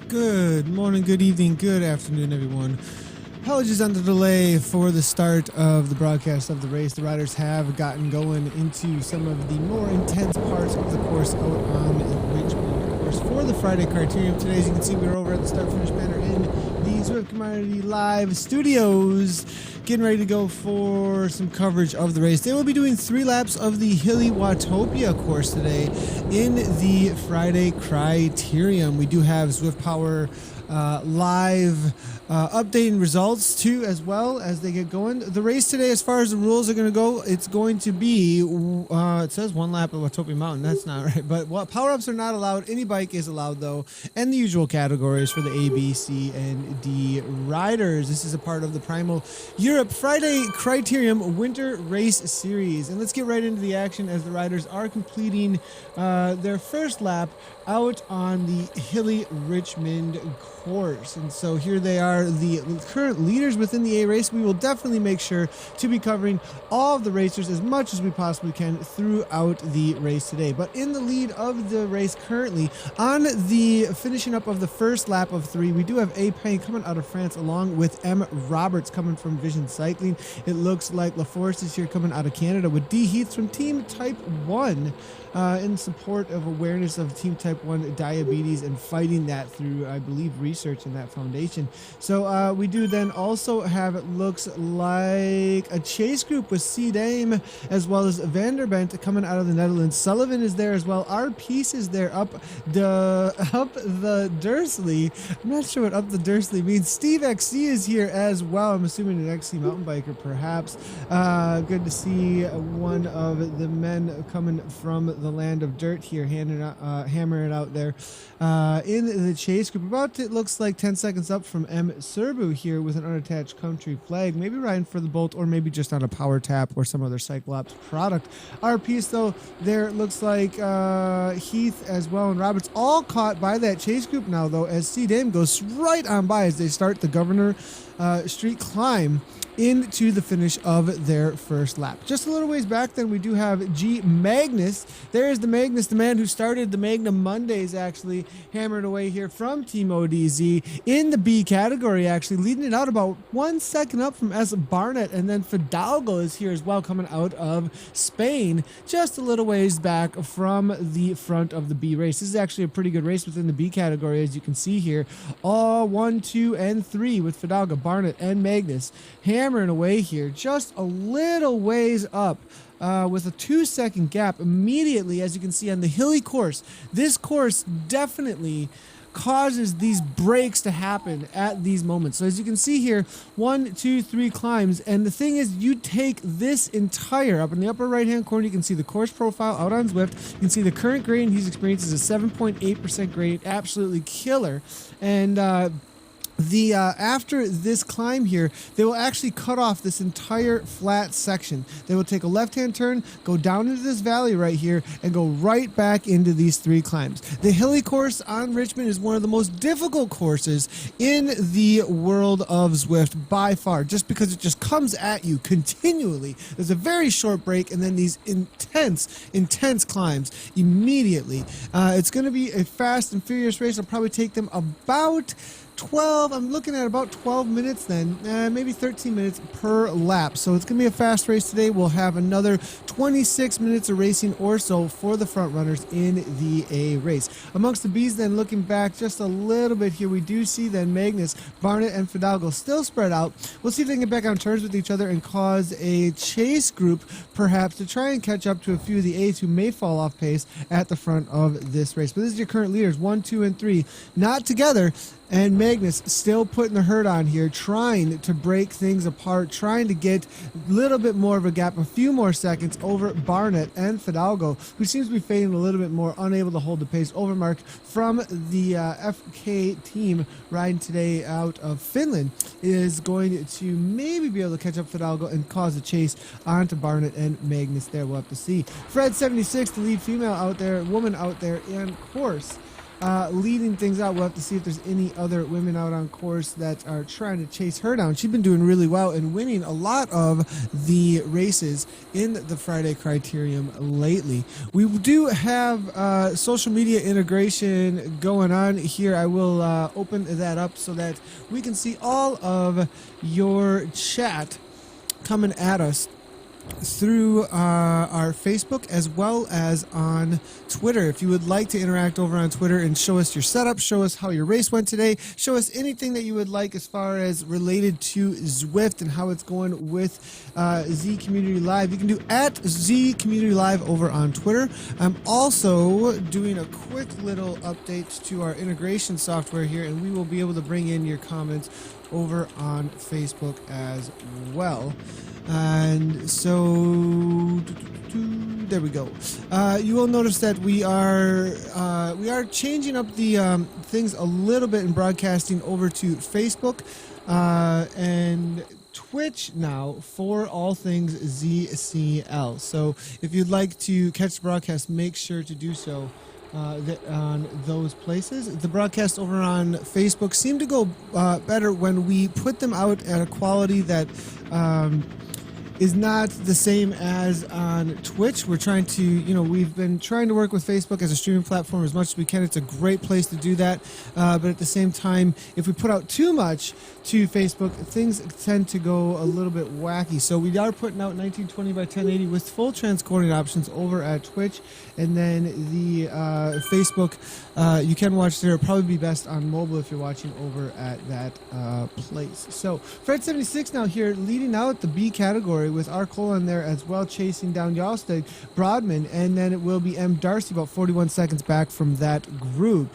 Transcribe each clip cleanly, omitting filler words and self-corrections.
Good morning, good evening, good afternoon, everyone. Apologies on the delay for the start of the broadcast of the race. The riders have gotten going into some of the more intense parts of the course out on Richmond. Of course, for the Friday Criterium today, as you can see, we're over at the start-finish banner in the Swift Commodity Live studios, getting ready to go for some coverage of the race. They will be doing 3 laps of the Hilly Watopia course today in the Friday Criterium. We do have Swift Power live updating results too, as well as they get going. The race today, as far as the rules are going to go, it's going to be it says 1 lap of Watopia Mountain. That's not right, but power-ups are not allowed. Any bike is allowed though, and the usual categories for the A, B, C, and D riders. This is a part of the Primal-Europe Friday Criterium Winter Race Series, and let's get right into the action as the riders are completing their first lap out on the Hilly Richmond course. And so here they are, the current leaders within the A race. We will definitely make sure to be covering all of the racers as much as we possibly can throughout the race today. But in the lead of the race currently, on the finishing up of the first lap of 3, we do have A Payne coming out of France along with M Roberts coming from Vision Cycling. It looks like LaForce is here coming out of Canada with D Heath from Team Type 1. In support of awareness of Team Type 1 diabetes and fighting that through, I believe, research in that foundation. So we do then also have, it looks like, a chase group with C. Dame as well as Vanderbent coming out of the Netherlands. Sullivan is there as well. Our piece is there up the Dursley. I'm not sure what up the Dursley means. Steve XC is here as well. I'm assuming an XC mountain biker, perhaps. Good to see one of the men coming from the land of dirt here, hammering it out there in the chase group. About, it looks like 10 seconds up from M. Serbu here with an unattached country flag, maybe riding for the Bolt or maybe just on a power tap or some other Cyclops product. Our piece though, there looks like Heath as well and Roberts all caught by that chase group now though, as C. Dame goes right on by as they start the Governor Street climb into the finish of their first lap. Just a little ways back then, we do have G. Magnus. There's the Magnus, the man who started the Magnum Mondays, actually hammered away here from Team ODZ in the B category, actually leading it out about 1 second up from S. Barnett, and then Fidalgo is here as well, coming out of Spain, just a little ways back from the front of the B race. This is actually a pretty good race within the B category, as you can see here. All 1, 2, and 3 with Fidalgo, Barnett, and Magnus hammering away here, just a little ways up with a 2-second gap immediately, as you can see on the hilly course. This course definitely causes these breaks to happen at these moments. So as you can see here, 1, 2, 3 climbs, and the thing is, you take this entire, up in the upper right hand corner, you can see the course profile out on Zwift. You can see the current grade he's experiencing is a 7.8% grade, absolutely killer. And after this climb here, they will actually cut off this entire flat section. They will take a left-hand turn, go down into this valley right here, and go right back into these 3 climbs. The hilly course on Richmond is one of the most difficult courses in the world of Zwift by far, just because it just comes at you continually. There's a very short break, and then these intense climbs immediately. It's going to be a fast and furious race. It'll probably take them about 12, I'm looking at about 12 minutes then, maybe 13 minutes per lap. So it's going to be a fast race today. We'll have another 26 minutes of racing or so for the front runners in the A race. Amongst the Bs then, looking back just a little bit here, we do see then Magnus, Barnett, and Fidalgo still spread out. We'll see if they can get back on terms with each other and cause a chase group perhaps to try and catch up to a few of the A's who may fall off pace at the front of this race. But this is your current leaders, 1, 2, and 3, not together. And Magnus still putting the hurt on here, trying to break things apart, trying to get a little bit more of a gap, a few more seconds over Barnett and Fidalgo, who seems to be fading a little bit more, unable to hold the pace. Overmark from the FK team riding today out of Finland is going to maybe be able to catch up Fidalgo and cause a chase onto Barnett and Magnus there. We'll have to see. Fred 76, the lead female out there, woman out there, and of course, leading things out. We'll have to see if there's any other women out on course that are trying to chase her down. She's been doing really well and winning a lot of the races in the Friday Criterium lately. We do have social media integration going on here. I will open that up so that we can see all of your chat coming at us through our Facebook as well as on Twitter. If you would like to interact over on Twitter and show us your setup, show us how your race went today, show us anything that you would like as far as related to Zwift and how it's going with Z Community Live, you can do at Z Community Live over on Twitter. I'm also doing a quick little update to our integration software here, and we will be able to bring in your comments over on Facebook as well. And so there we go. You will notice that we are changing up the things a little bit in broadcasting over to Facebook and Twitch now for all things ZCL. So if you'd like to catch the broadcast, make sure to do so on those places. The broadcast over on Facebook seem to go better when we put them out at a quality that is not the same as on Twitch. We're trying to, we've been trying to work with Facebook as a streaming platform as much as we can. It's a great place to do that. But at the same time, if we put out too much to Facebook, things tend to go a little bit wacky. So we are putting out 1920 by 1080 with full transcoding options over at Twitch. And then the Facebook, you can watch there. It'll probably be best on mobile if you're watching over at that place. So Fred76 now here leading out the B category with R. Colon there as well, chasing down Yalstad Broadman, and then it will be M. Darcy about 41 seconds back from that group.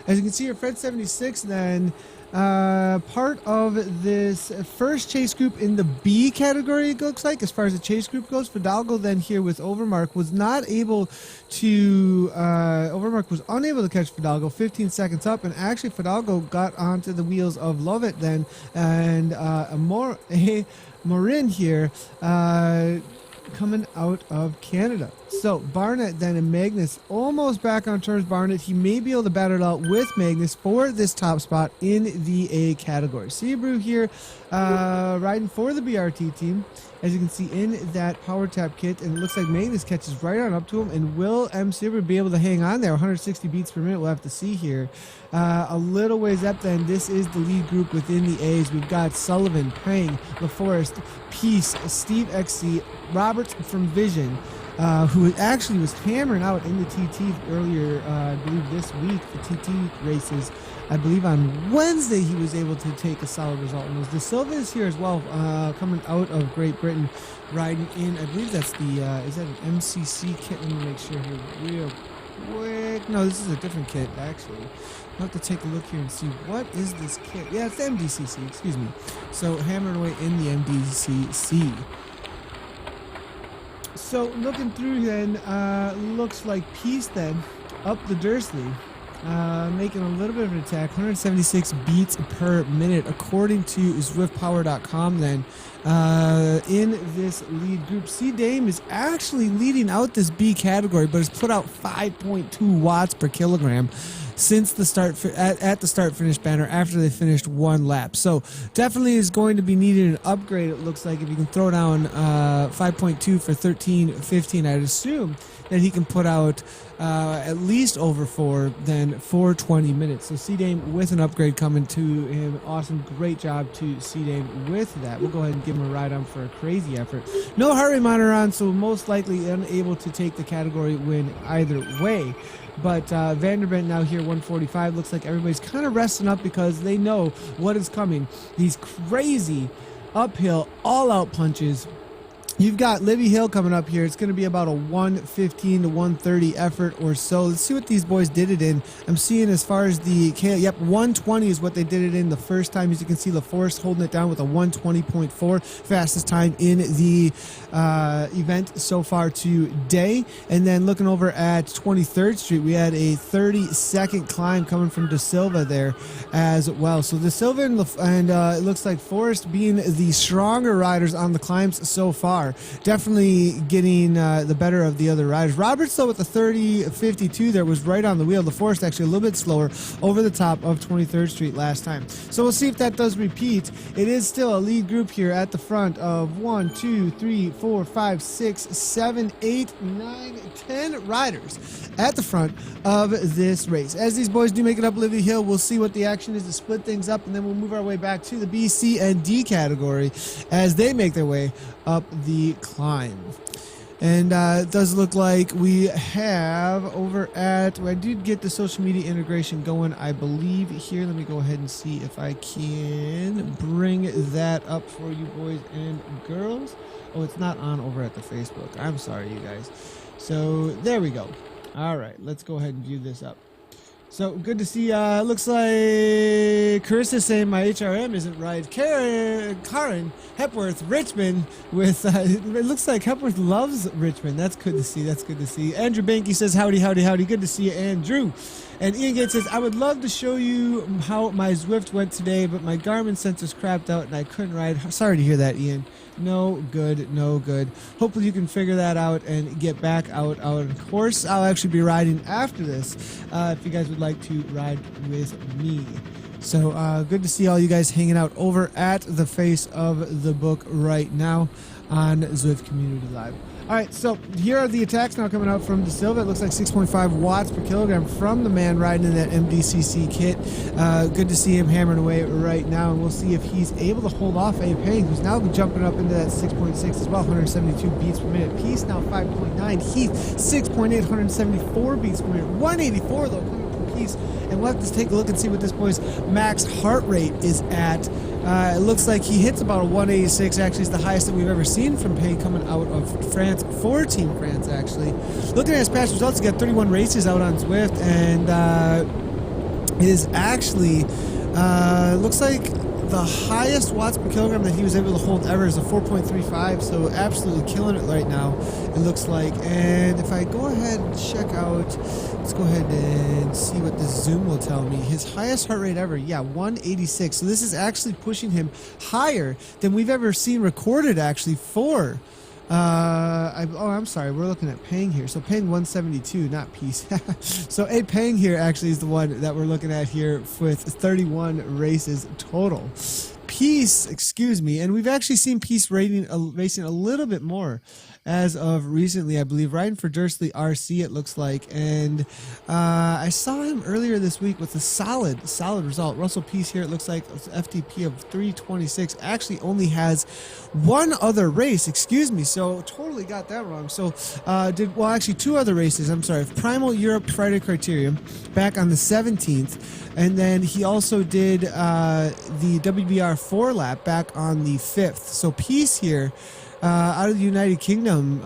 As you can see here, Fred76 then part of this first chase group in the B category, it looks like, as far as the chase group goes. Fidalgo then here with Overmark was not able to, Overmark was unable to catch Fidalgo 15 seconds up, and actually Fidalgo got onto the wheels of Lovett then, and Morin here coming out of Canada. So Barnett then and Magnus almost back on terms. Barnett, he may be able to battle it out with Magnus for this top spot in the A category. Seabrew here riding for the BRT team, as you can see in that power tap kit, and it looks like Magnus catches right on up to him. And will M. Seabrew be able to hang on there? 160 beats per minute, we'll have to see here. A little ways up then, this is the lead group within the A's. We've got Sullivan, Pang, LaForest, Peace, Steve XC, Roberts from Vision, who actually was hammering out in the TT earlier, I believe this week, the TT races. I believe on Wednesday he was able to take a solid result in those. De Silva is here as well, coming out of Great Britain, riding in, I believe that's the, is that an MCC kit? Let me make sure here real quick. No, this is a different kit, actually. I'll have to take a look here and see what is this kit. Yeah, it's the MDCC, excuse me. So hammering away in the MDCC. So looking through then, looks like Peace then up the Dursley, making a little bit of an attack, 176 beats per minute according to ZwiftPower.com then. In this lead group, C Dame is actually leading out this B category, but has put out 5.2 watts per kilogram since the start at the start finish banner after they finished one lap. So definitely is going to be needed an upgrade, it looks like. If you can throw down 5.2 for 13.15, I'd assume that he can put out at least over 4, then 420 minutes. So C-Dame with an upgrade coming to him. Awesome, great job to C-Dame with that. We'll go ahead and give him a ride on for a crazy effort. No heart rate monitor on, so most likely unable to take the category win either way. But Vanderbilt now here, 145. Looks like everybody's kind of resting up because they know what is coming. These crazy uphill, all-out punches. You've got Libby Hill coming up here. It's going to be about a 115 to 130 effort or so. Let's see what these boys did it in. I'm seeing as far as the... Yep, 120 is what they did it in the first time. As you can see, LaForest holding it down with a 120.4. Fastest time in the event so far today. And then looking over at 23rd Street, we had a 30-second climb coming from De Silva there as well. So De Silva and it looks like Forrest being the stronger riders on the climbs so far. far. Definitely getting the better of the other riders. Roberts, though, with the 30.52 there was right on the wheel. LaForest actually a little bit slower over the top of 23rd Street last time. So we'll see if that does repeat. It is still a lead group here at the front of 1, 2, 3, 4, 5, 6, 7, 8, 9, 10 riders at the front of this race. As these boys do make it up Libby Hill, we'll see what the action is to split things up, and then we'll move our way back to the B, C, and D category as they make their way up the climb. And it does look like we have over at, I did get the social media integration going, I believe, here. Let me go ahead and see if I can bring that up for you boys and girls. Oh, it's not on over at the Facebook. I'm sorry, you guys. So there we go. All right, let's go ahead and view this up. So good to see. Looks like Carissa's saying my HRM isn't right. Karen Hepworth Richmond with it looks like Hepworth loves Richmond. That's good to see. That's good to see. Andrew Banky says howdy, howdy, howdy. Good to see you, Andrew. And Ian Gates says, I would love to show you how my Zwift went today, but my Garmin sensors crapped out and I couldn't ride. Sorry to hear that, Ian. No good, no good. Hopefully you can figure that out and get back out. Of course, I'll actually be riding after this if you guys would like to ride with me. So good to see all you guys hanging out over at the face of the book right now on Zwift Community Live. All right, so here are the attacks now coming out from De Silva. It looks like 6.5 watts per kilogram from the man riding in that MDCC kit. Good to see him hammering away right now, and we'll see if he's able to hold off Abe Payne, who's now jumping up into that 6.6 as well, 172 beats per minute. Peace now 5.9. Heath 6.8, 174 beats per minute. 184 though coming from Peace. And we'll have to take a look and see what this boy's max heart rate is at. It looks like he hits about a 186. Actually, it's the highest that we've ever seen from Payne coming out of France, for Team France, actually. Looking at his past results, he's got 31 races out on Zwift, and it is actually, looks like the highest watts per kilogram that he was able to hold ever is a 4.35, so absolutely killing it right now, it looks like. And if I go ahead and check out, let's go ahead and see what this Zoom will tell me. His highest heart rate ever, yeah, 186. So this is actually pushing him higher than we've ever seen recorded, actually, for I'm sorry, we're looking at Pang here. So Pang 172, not Peace. So A Pang here actually is the one that we're looking at here with 31 races total. Peace, excuse me, and we've actually seen Peace racing a little bit more as of recently, I believe, riding for Dursley RC, it looks like, and I saw him earlier this week with a solid result. Russell Peace here, it looks like FTP of 326, actually only has one other race, excuse me, so totally got that wrong. So actually two other races, I'm sorry, Primal-Europe Friday Criterium back on the 17th, and then he also did the WBR 4 lap back on the 5th. So Peace here, out of the United Kingdom,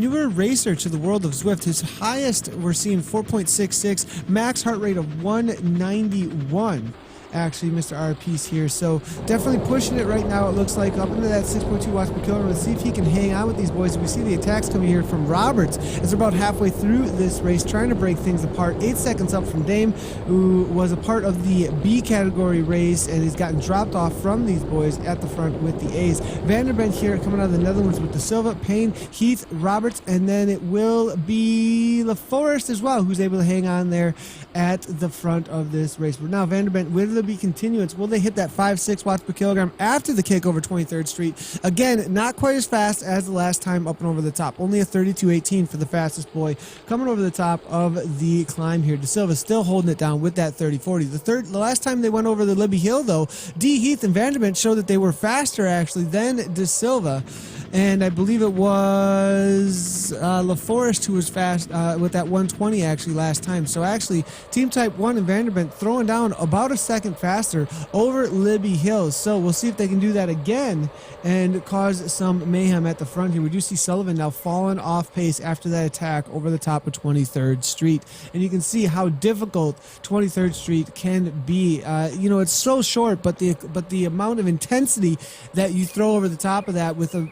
newer racer to the world of Zwift. His highest, we're seeing 4.66, max heart rate of 191. Actually, Mr. R. Peace here. So definitely pushing it right now, it looks like, up into that 6.2 watts per kilogram. Let's see if he can hang on with these boys. We see the attacks coming here from Roberts as they're about halfway through this race, trying to break things apart. 8 seconds up from Dame, who was a part of the B category race and has gotten dropped off from these boys at the front with the A's. Vanderbrand here coming out of the Netherlands with De Silva, Payne, Heath, Roberts, and then it will be LaForest as well, who's able to hang on there at the front of this race. But now Vanderbrand, will there be continuance? Will they hit that 5.6 watts per kilogram after the kick over 23rd Street? Again, not quite as fast as the last time up and over the top. Only a 32.18 for the fastest boy coming over the top of the climb here. De Silva still holding it down with that 30.40. The last time they went over the Libby Hill, though, D. Heath and Vanderbrand showed that they were faster, actually, than De Silva. And I believe it was LaForest who was fast with that 120 actually last time. So actually, Team Type 1 and Vanderbrand throwing down about a second faster over Libby Hill. So we'll see if they can do that again and cause some mayhem at the front here. We do see Sullivan now falling off pace after that attack over the top of 23rd Street. And you can see how difficult 23rd Street can be. It's so short, but the amount of intensity that you throw over the top of that with a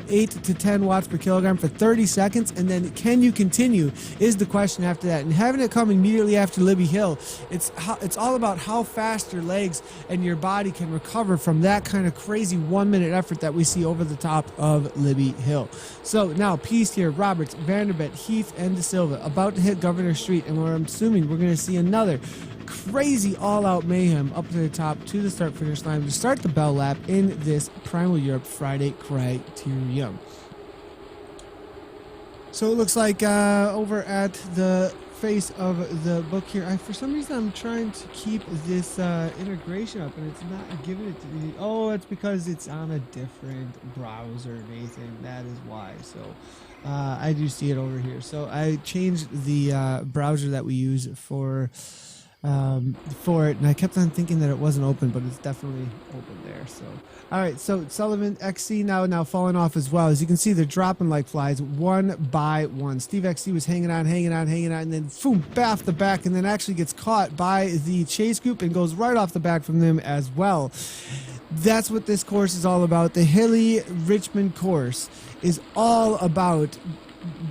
8 to 10 watts per kilogram for 30 seconds, and then can you continue is the question after that. And having it come immediately after Libby Hill, it's all about how fast your legs and your body can recover from that kind of crazy 1 minute effort that we see over the top of Libby Hill. So now Peace here, Roberts, Vanderbilt, Heath, and De Silva about to hit Governor Street, and I'm assuming we're going to see another crazy all-out mayhem up to the top to the start-finish line to start the bell lap in this Primal-Europe Friday Criterium. So it looks like over at the face of the book here, for some reason I'm trying to keep this integration up and it's not giving it to me. Oh, it's because it's on a different browser, Nathan. That is why. So I do see it over here. So I changed the browser that we use for it, and I kept on thinking that it wasn't open, but it's definitely open there. So all right, so Sullivan XC now falling off as well. As you can see, they're dropping like flies one by one. Steve XC was hanging on, and then boom, baff the back, and then actually gets caught by the chase group and goes right off the back from them as well. That's what this course is all about. The Hilly Richmond course is all about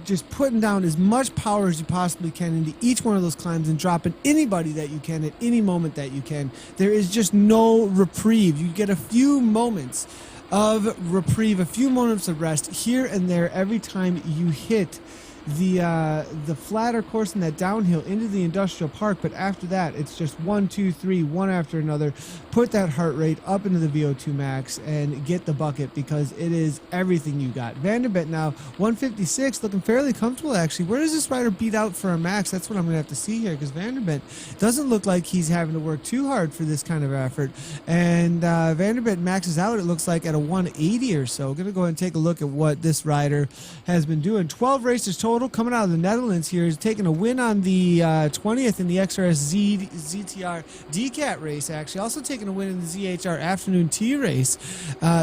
just putting down as much power as you possibly can into each one of those climbs and dropping anybody that you can at any moment that you can. There is just no reprieve. You get a few moments of reprieve, a few moments of rest here and there every time you hit the flatter course in that downhill into the industrial park, but after that it's just 1, 2, 3, one after another. Put that heart rate up into the VO2 max and get the bucket, because it is everything you got. Vanderbilt now 156, looking fairly comfortable actually. Where does this rider beat out for a max? That's what I'm gonna have to see here, because Vanderbilt doesn't look like he's having to work too hard for this kind of effort, and Vanderbilt maxes out, it looks like, at a 180 or so. Gonna go ahead and take a look at what this rider has been doing. 12 races total, coming out of the Netherlands here. He's taking a win on the 20th in the XRS ZTR DCAT race, actually. Also taking a win in the ZHR Afternoon T race.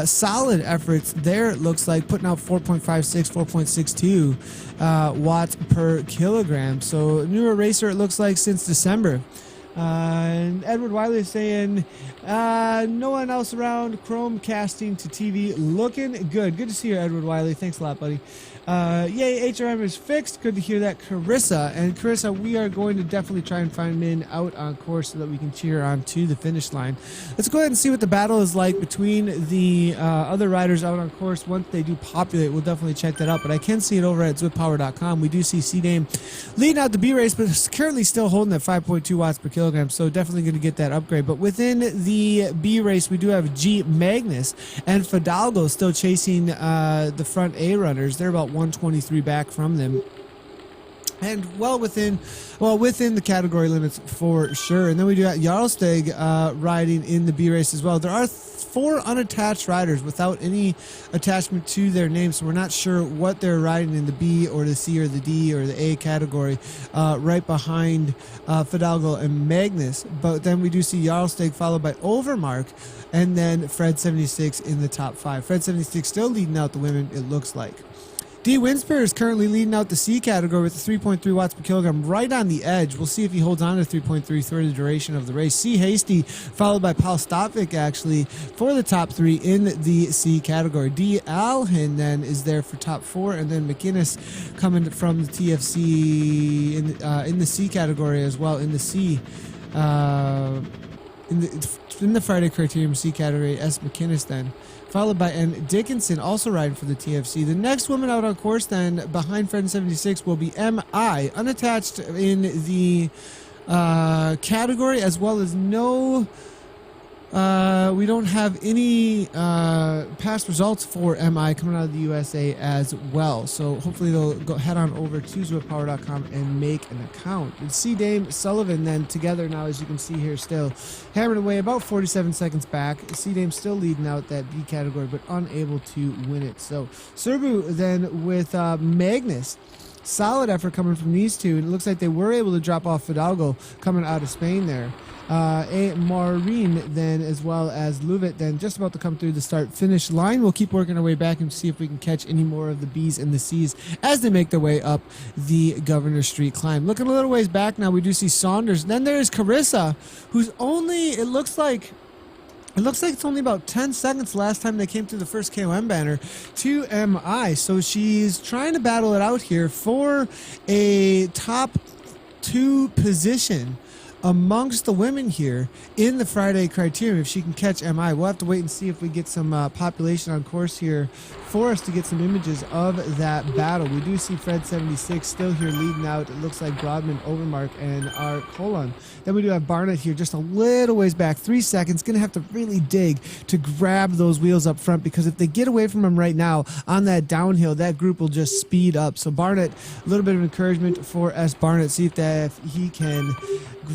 Solid efforts there, it looks like, putting out 4.56, 4.62 watts per kilogram. So newer racer, it looks like, since December. And Edward Wiley is saying, no one else around, Chrome casting to TV, looking good. Good to see you, Edward Wiley. Thanks a lot, buddy. Yay, HRM is fixed. Good to hear that, Carissa. And Carissa, we are going to definitely try and find Min out on course so that we can cheer on to the finish line. Let's go ahead and see what the battle is like between the other riders out on course. Once they do populate, we'll definitely check that out. But I can see it over at zwippower.com. We do see C-Dame leading out the B race, but is currently still holding at 5.2 watts per kilogram. So definitely going to get that upgrade. But within the B race, we do have G Magnus and Fidalgo still chasing the front A runners. They're about 123 back from them, and within the category limits for sure. And then we do have Jarlsteg riding in the B race as well. There are 4 unattached riders without any attachment to their name, so we're not sure what they're riding in the B or the C or the D or the A category, right behind Fidalgo and Magnus. But then we do see Jarlsteg followed by Overmark, and then Fred 76 in the top 5. Fred 76 still leading out the women, it looks like. D. Winspear is currently leading out the C category with 3.3 watts per kilogram, right on the edge. We'll see if he holds on to 3.3 for the duration of the race. C. Hasty, followed by Paul Stovic, actually, for the top 3 in the C category. D. Alhin then is there for top 4, and then McInnes coming from the TFC in the C category as well. In the C, in the Friday Criterium C category, S. McInnes then, followed by N. Dickinson, also riding for the TFC. The next woman out on course then, behind Fred 76, will be M.I., unattached in the category, as well as no... we don't have any past results for MI coming out of the USA as well. So hopefully they'll go head on over to zwippower.com and make an account. And C. Dame Sullivan then together now, as you can see here, still hammered away about 47 seconds back. C. Dame still leading out that B category, but unable to win it. So Serbu then with Magnus. Solid effort coming from these two, and it looks like they were able to drop off Fidalgo coming out of Spain there. A. Maureen then, as well as Luvit then, just about to come through the start-finish line. We'll keep working our way back and see if we can catch any more of the B's and the C's as they make their way up the Governor Street climb. Looking a little ways back now, we do see Saunders. Then there is Carissa, who's only, it looks like, It looks like it's only about 10 seconds last time they came through the first KOM banner to MI. So she's trying to battle it out here for a top 2 position amongst the women here in the Friday Criterium if she can catch MI. We'll have to wait and see if we get some population on course here for us to get some images of that battle. We do see Fred 76 still here leading out. It looks like Broadman, Overmark, and our Colon. Then we do have Barnett here just a little ways back, 3 seconds. Gonna have to really dig to grab those wheels up front, because if they get away from him right now on that downhill, that group will just speed up. So Barnett, a little bit of encouragement for S. Barnett. See if he can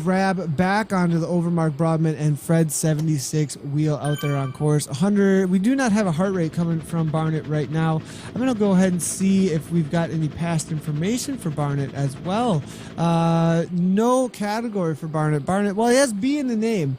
grab back onto the Overmark, Broadman, and Fred 76 wheel out there on course. 100. We do not have a heart rate coming from Barnett right now. I'm going to go ahead and see if we've got any past information for Barnett as well. No category for Barnett. Well, he has B in the name,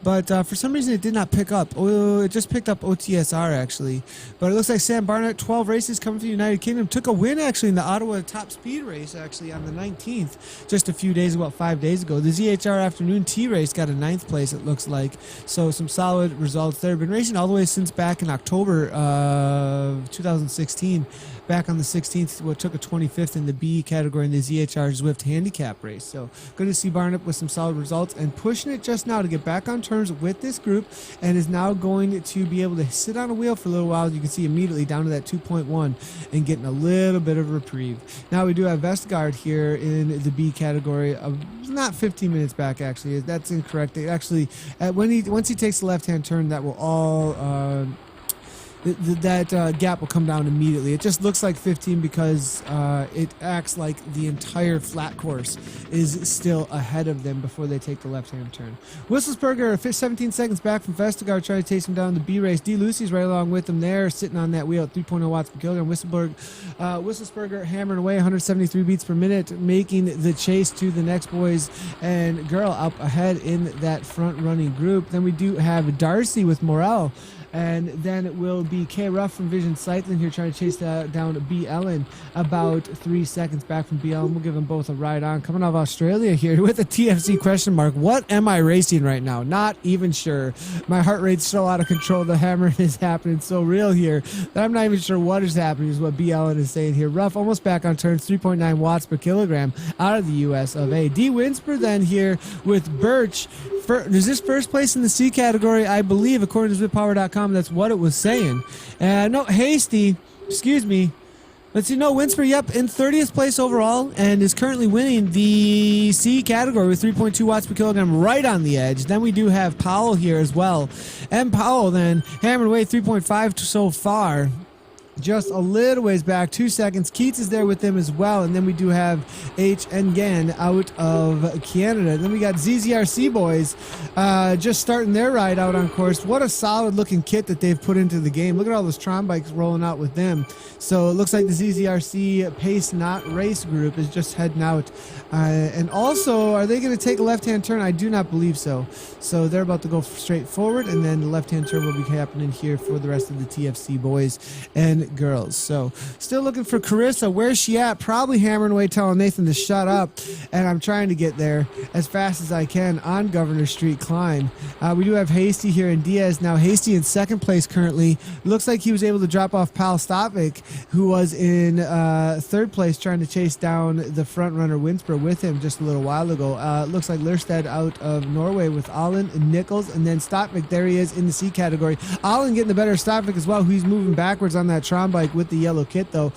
but for some reason it did not pick up. Oh, it just picked up OTSR actually. But it looks like Sam Barnett, 12 races coming from the United Kingdom, took a win actually in the Ottawa Top Speed race actually on the 19th, just a few days, about 5 days ago. The ZHR Afternoon T race got a 9th place, it looks like. So some solid results there. Been racing all the way since back in October of 2016. Back on the 16th, what took a 25th in the B category in the ZHR Zwift handicap race. So good to see Barnett with some solid results and pushing it just now to get back on terms with this group, and is now going to be able to sit on a wheel for a little while. You can see immediately down to that 2.1 and getting a little bit of reprieve. Now we do have Vestergaard here in the B category, not 15 minutes back actually. That's incorrect. It actually, once he takes the left-hand turn, that will all that gap will come down immediately. It just looks like 15 because it acts like the entire flat course is still ahead of them before they take the left-hand turn. Wisselsberger 17 seconds back from Vestergaard, trying to chase him down the B race. D. Lucy's right along with him there, sitting on that wheel at 3.0 watts per kilogram. Wisselsberger hammering away 173 beats per minute, making the chase to the next boys and girl up ahead in that front-running group. Then we do have Darcy with Morel. And then it will be K. Ruff from Vision Cycling here trying to chase down B. Ellen about 3 seconds back from B. Ellen. We'll give them both a ride on. Coming out of Australia here with a TFC question mark. What am I racing right now? Not even sure. My heart rate's so out of control. The hammering is happening so real here that I'm not even sure what is happening, is what B. Ellen is saying here. Ruff almost back on turns, 3.9 watts per kilogram out of the US of A. D. Winsper then here with Birch. Is this first place in the C category? I believe, according to ZipPower.com, that's what it was saying. No, Hasty, excuse me. Let's see, no, Winsper, yep, in 30th place overall, and is currently winning the C category with 3.2 watts per kilogram right on the edge. Then we do have Powell here as well. M. Powell then hammered away 3.5 so far. Just a little ways back, 2 seconds. Keats is there with them as well. And then we do have H. Ngan out of Canada. Then we got ZZRC boys just starting their ride out on course. What a solid looking kit that they've put into the game. Look at all those Tron bikes rolling out with them. So it looks like the ZZRC Pace Not Race group is just heading out. And also, are they going to take a left-hand turn? I do not believe so. So they're about to go straight forward, and then the left-hand turn will be happening here for the rest of the TFC boys and girls. So still looking for Carissa. Where's she at? Probably hammering away, telling Nathan to shut up, and I'm trying to get there as fast as I can on Governor Street climb. We do have Hasty here and Diaz. Now Hasty in second place currently. Looks like he was able to drop off Pal Stavik, who was in third place trying to chase down the front runner Winsper with him just a little while ago. Looks like Lerstad out of Norway with Allen and Nichols, and then Stavik, there he is in the C category. Allen getting the better Stavik as well. He's moving backwards on that Tron bike with the yellow kit though.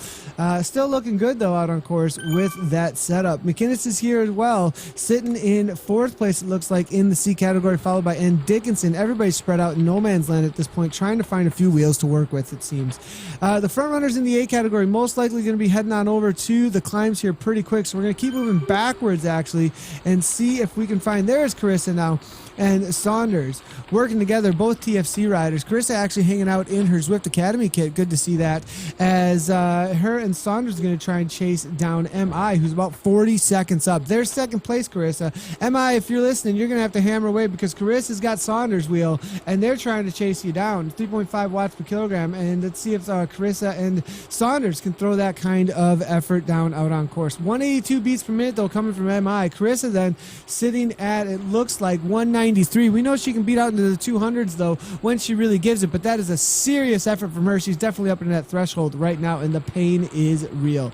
Still looking good though out on course with that setup. McInnes is here as well, sitting in fourth place it looks like in the C category, followed by N. Dickinson. Everybody's spread out in no man's land at this point, trying to find a few wheels to work with, it seems. The front runners in the A category most likely going to be heading on over to the climbs here pretty quick, so we're going to keep moving backwards actually and see if we can find, there's Carissa now and Saunders working together, both TFC riders. Carissa actually hanging out in her Zwift Academy kit. Good to see that, as her and Saunders are going to try and chase down MI, who's about 40 seconds up. There's second place, Carissa. MI, if you're listening, you're going to have to hammer away, because Carissa's got Saunders' wheel, and they're trying to chase you down. 3.5 watts per kilogram, and let's see if Carissa and Saunders can throw that kind of effort down out on course. 182 beats per minute, though, coming from MI. Carissa then sitting at, it looks like 190 293. We know she can beat out into the 200s, though, when she really gives it, but that is a serious effort from her. She's definitely up in that threshold right now, and the pain is real.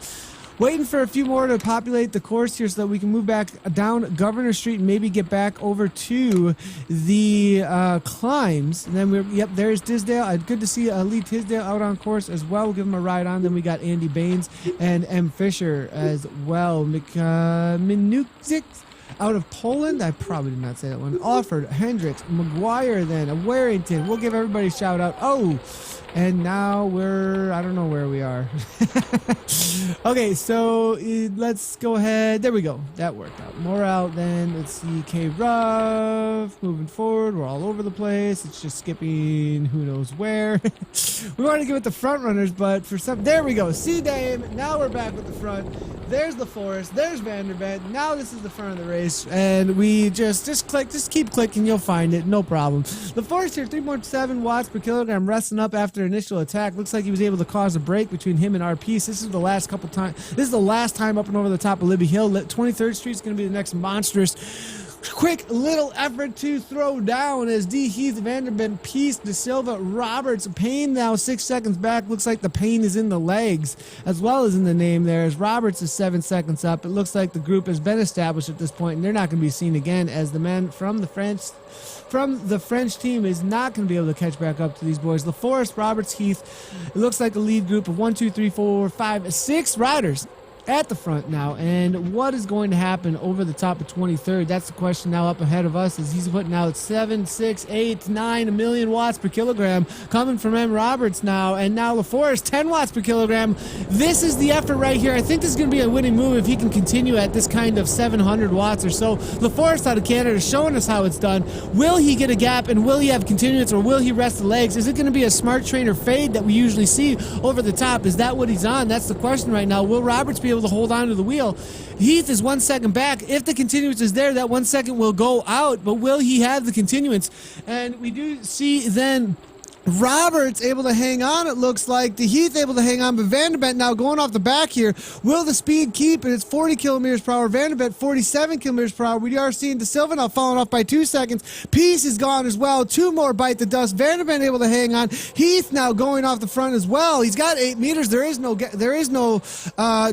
Waiting for a few more to populate the course here so that we can move back down Governor Street and maybe get back over to the climbs. And then yep, there's Tisdale. Good to see Lee Tisdale out on course as well. We'll give him a ride on. Then we got Andy Baines and M. Fisher as well. Minukzik out of Poland. I probably did not say that one. Offord, Hendricks, McGuire, then Warrington. We'll give everybody a shout out. Oh, and now I don't know where we are. Okay, so let's go ahead. There we go. That worked out. More out then. Let's see. K. Ruff. Moving forward. We're all over the place. It's just skipping who knows where. We want to give it the front runners, but for some. There we go. See Dame. Now we're back with the front. There's the Forest. There's Vanderbilt. Now this is the front of the race. And we just click. Just keep clicking. You'll find it. No problem. The Forest here, 3.7 watts per kilogram, resting up after initial attack. Looks like he was able to cause a break between him and our piece. This is the last couple times. This is the last time up and over the top of Libby Hill. 23rd Street is going to be the next monstrous quick little effort to throw down as D. Heath, Vanderbilt, Peace, De Silva, Roberts. Payne now 6 seconds back. Looks like the pain is in the legs as well as in the name there, as Roberts is 7 seconds up. It looks like the group has been established at this point, and they're not going to be seen again, as the men from the French team is not going to be able to catch back up to these boys. LaForest, Roberts, Heath. It looks like a lead group of 1, 2, 3, 4, 5, 6 riders at the front now. And what is going to happen over the top of 23rd? That's the question now up ahead of us, as he's putting out 7, 6, 8, 9, a million watts per kilogram coming from M. Roberts now. And now LaForest, 10 watts per kilogram. This is the effort right here. I think this is going to be a winning move if he can continue at this kind of 700 watts or so. LaForest out of Canada is showing us how it's done. Will he get a gap, and will he have continuance, or will he rest the legs? Is it going to be a smart trainer fade that we usually see over the top? Is that what he's on? That's the question right now. Will Roberts be able to hold on to the wheel? Heath is 1 second back. If the continuance is there, that 1 second will go out, but will he have the continuance? And we do see then Roberts able to hang on, it looks like. The Heath able to hang on, but Vanderbilt now going off the back here. Will the speed keep? And it's 40 kilometers per hour. Vanderbilt 47 kilometers per hour. We are seeing De Silva now falling off by 2 seconds. Peace is gone as well. 2 more bite the dust. Vanderbilt able to hang on. Heath now going off the front as well. He's got 8 meters. There is no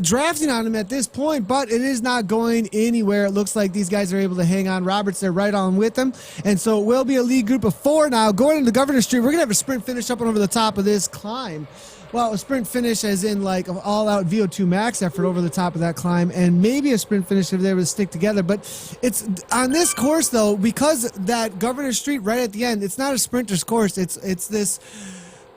drafting on him at this point, but it is not going anywhere. It looks like these guys are able to hang on. Roberts, they're right on with them. And so it will be a lead group of 4 now going into Governor Street. We're going to have a sprint finish up and over the top of this climb. Well, a sprint finish as in like an all-out VO2 max effort over the top of that climb, and maybe a sprint finish if they were to stick together. But it's on this course, though, because that Governor Street right at the end, it's not a sprinter's course. It's this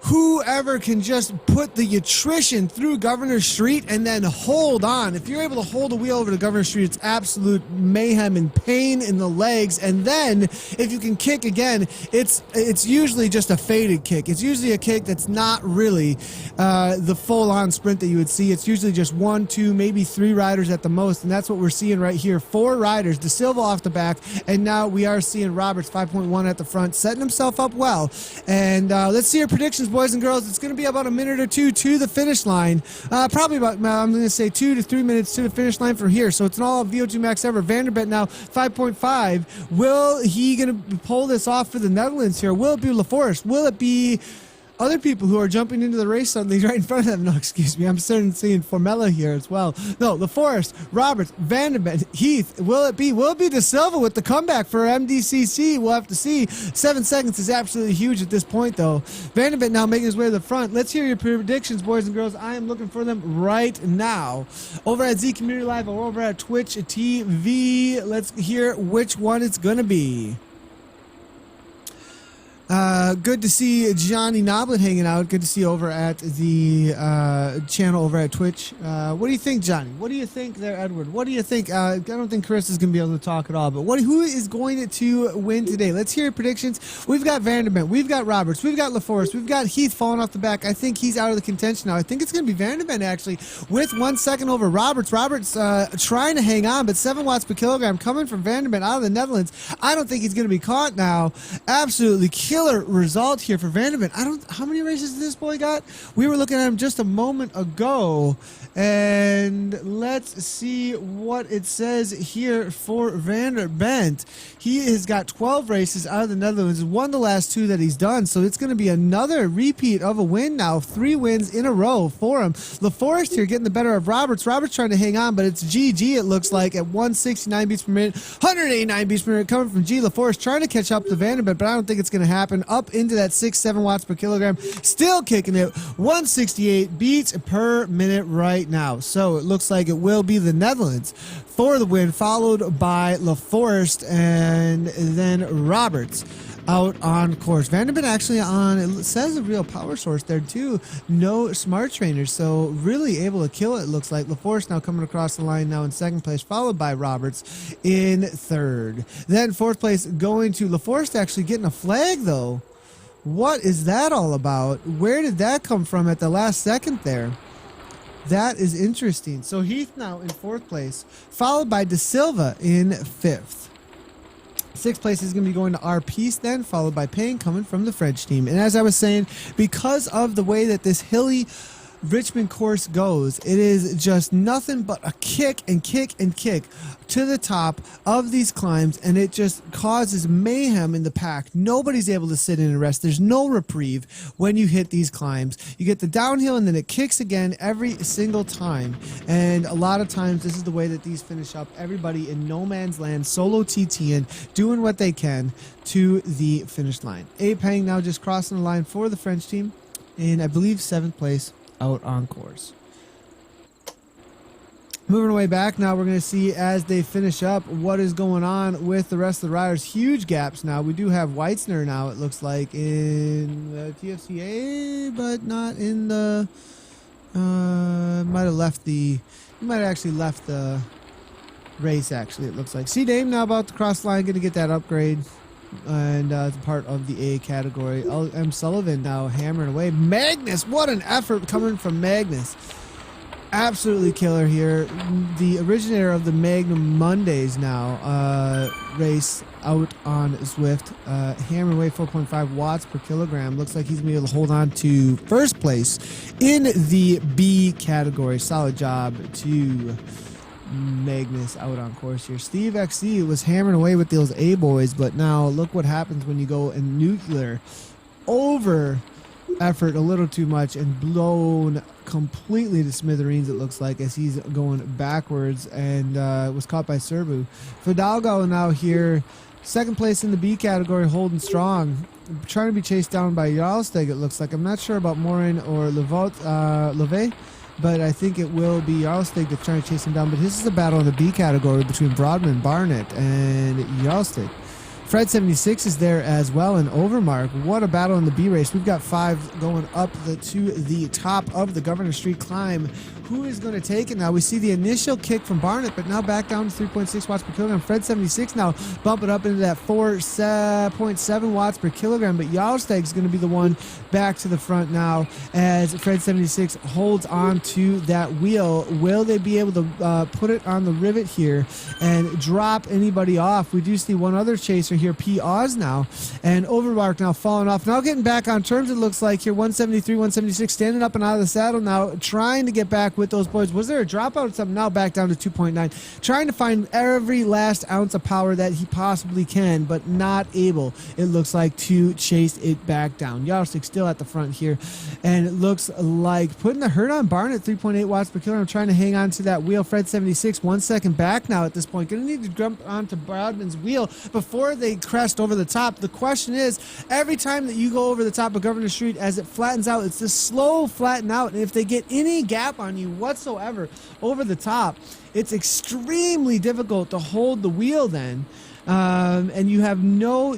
whoever can just put the attrition through Governor Street and then hold on. If you're able to hold a wheel over to Governor Street, it's absolute mayhem and pain in the legs. And then if you can kick again, it's usually just a faded kick. It's usually a kick that's not really the full-on sprint that you would see. It's usually just 1, 2, maybe 3 riders at the most, and that's what we're seeing right here. 4 riders, De Silva off the back, and now we are seeing Roberts 5.1 at the front, setting himself up well. And let's see your predictions, boys and girls. It's going to be about a minute or 2 to the finish line. Probably about, I'm going to say 2 to 3 minutes to the finish line from here. So it's an all VO2 max ever. Vanderbilt now 5.5. Will he going to pull this off for the Netherlands here? Will it be LaForest? Will it be other people who are jumping into the race suddenly right in front of them? No, excuse me. I'm starting seeing Formella here as well. No, LaForest, Roberts, Vanderbilt, Heath. Will it be De Silva with the comeback for MDCC? We'll have to see. 7 seconds is absolutely huge at this point, though. Vanderbilt now making his way to the front. Let's hear your predictions, boys and girls. I am looking for them right now. Over at Z Community Live or over at Twitch TV. Let's hear which one it's going to be. Good to see Johnny Noblet hanging out. Good to see you over at the channel over at Twitch. What do you think, Johnny? What do you think there, Edward? What do you think? I don't think Chris is going to be able to talk at all, but who is going to win today? Let's hear your predictions. We've got Vanderbilt. We've got Roberts. We've got LaForest. We've got Heath falling off the back. I think he's out of the contention now. I think it's going to be Vanderbilt, actually, with 1 second over Roberts. Roberts trying to hang on, but 7 watts per kilogram coming from Vanderbilt out of the Netherlands. I don't think he's going to be caught now. Absolutely killing killer result here for Vanderbilt. How many races did this boy got? We were looking at him just a moment ago, and let's see what it says here for Vanderbilt. He has got 12 races out of the Netherlands, won the last 2 that he's done, so it's going to be another repeat of a win now. 3 wins in a row for him. LaForest here getting the better of Roberts. Roberts trying to hang on, but it's GG, it looks like, at 169 beats per minute, 189 beats per minute coming from G. LaForest trying to catch up to Vanderbilt, but I don't think it's going to happen. Up into that 6-7 watts per kilogram, still kicking it, 168 beats per minute right now. So it looks like it will be the Netherlands for the win, followed by LaForest and then Roberts out on course. Vanderbilt actually on, it says a real power source there too. No smart trainers, so really able to kill it, looks like. LaForest now coming across the line now in 2nd place, followed by Roberts in 3rd. Then 4th place going to LaForest, actually getting a flag though. What is that all about? Where did that come from at the last second there? That is interesting. So Heath now in 4th place, followed by De Silva in 5th. 6th place is going to be going to our piece then, followed by Payne coming from the French team. And as I was saying, because of the way that this hilly Richmond course goes, it is just nothing but a kick and kick and kick to the top of these climbs, and it just causes mayhem in the pack. Nobody's able to sit in and rest. There's no reprieve when you hit these climbs. You get the downhill and then it kicks again every single time, and a lot of times this is the way that these finish up. Everybody in no man's land, solo TTing, doing what they can to the finish line. Peng now just crossing the line for the French team in, I believe, 7th place out on course. Moving away back now, we're going to see as they finish up what is going on with the rest of the riders. Huge gaps now. We do have Weitzner now, it looks like, in the TFCA, but not in the might have actually left the race, actually, it looks like. C-Dame now about to cross the line, going to get that upgrade, and it's part of the A category. M. Sullivan now hammering away. Magnus, what an effort coming from Magnus. Absolutely killer here. The originator of the Magnum Mondays now race out on Zwift, hammering away 4.5 watts per kilogram. Looks like he's going to be able to hold on to 1st place in the B category. Solid job to Magnus out on course here. Steve XC was hammering away with those A boys, but now look what happens when you go in nuclear. Over effort a little too much and blown completely to smithereens, it looks like, as he's going backwards, and was caught by Serbu. Fidalgo now here, 2nd place in the B category, holding strong, trying to be chased down by Jarlsteg, it looks like. I'm not sure about Morin or Leve, but I think it will be Jarlsteg that's trying to chase him down. But this is a battle in the B category between Broadman, Barnett, and Jarlsteg. Fred 76 is there as well, and Overmark. What a battle in the B race. We've got 5 going up to the top of the Governor Street climb. Who is going to take it now? We see the initial kick from Barnett, but now back down to 3.6 watts per kilogram. Fred 76 now bumping up into that 4.7 watts per kilogram, but Jarlsteg is going to be the one back to the front now as Fred 76 holds on to that wheel. Will they be able to put it on the rivet here and drop anybody off? We do see one other chaser here, P. Oz now, and Overmark now falling off. Now getting back on terms, it looks like here, 173, 176, standing up and out of the saddle now, trying to get back with those boys. Was there a dropout or something? Now back down to 2.9, trying to find every last ounce of power that he possibly can, but not able, it looks like, to chase it back down. Jarlsteg still at the front here, and it looks like putting the hurt on Barnett, 3.8 watts per kilogram, trying to hang on to that wheel. Fred 76 1 second back now at this point, gonna need to jump onto Broadman's wheel before they crest over the top. The question is, every time that you go over the top of Governor Street, as it flattens out, it's this slow flatten out, and if they get any gap on you whatsoever over the top, it's extremely difficult to hold the wheel then, and you have no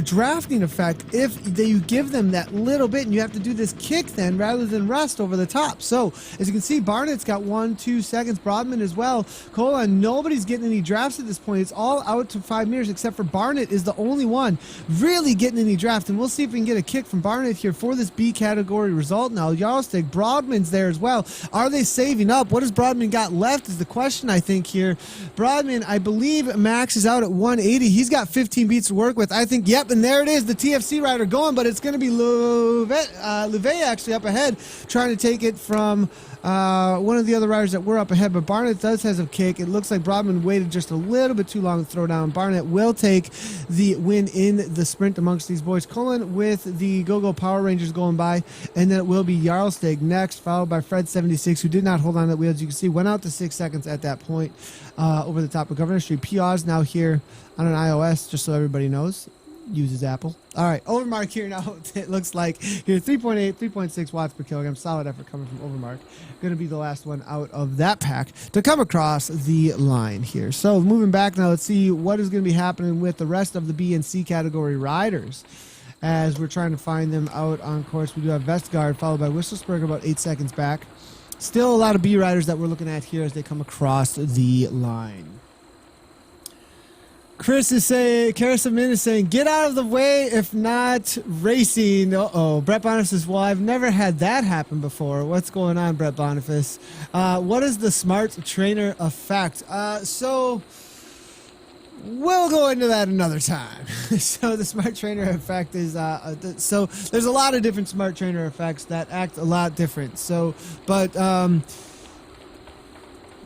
drafting effect if you give them that little bit, and you have to do this kick then rather than rest over the top. So as you can see, Barnett's got 1-2 seconds, Brodman as well. Colon, nobody's getting any drafts at this point. It's all out to 5 meters except for Barnett is the only one really getting any draft, and we'll see if we can get a kick from Barnett here for this B category result. Now Jarlstig, Brodman's there as well. Are they saving up? What has Brodman got left is the question, I think, here. Brodman, I believe Max is out at 180. He's got 15 beats to work with. I think, yep, and there it is, the TFC rider going, but it's going to be Louvet actually up ahead, trying to take it from one of the other riders that were up ahead, but Barnett does have a kick. It looks like Brodman waited just a little bit too long to throw down. Barnett will take the win in the sprint amongst these boys. Cullen with the Go-Go Power Rangers going by, and then it will be Jarlstig next, followed by Fred76, who did not hold on to that wheel. As you can see, went out to 6 seconds at that point over the top of Governor Street. PR's now here on an iOS, just so everybody knows. Uses Apple. All right, Overmark here now. It looks like here 3.8, 3.6 watts per kilogram. Solid effort coming from Overmark. Going to be the last one out of that pack to come across the line here. So moving back now, let's see what is going to be happening with the rest of the B and C category riders as we're trying to find them out on course. We do have Vestgaard followed by Whistlesperger about 8 seconds back. Still a lot of B riders that we're looking at here as they come across the line. Chris is saying, Karasamin is saying, get out of the way if not racing. Uh-oh. Brett Boniface says, well, I've never had that happen before. What's going on, Brett Boniface? What is the smart trainer effect? So we'll go into that another time. So the smart trainer effect is, so there's a lot of different smart trainer effects that act a lot different. So, but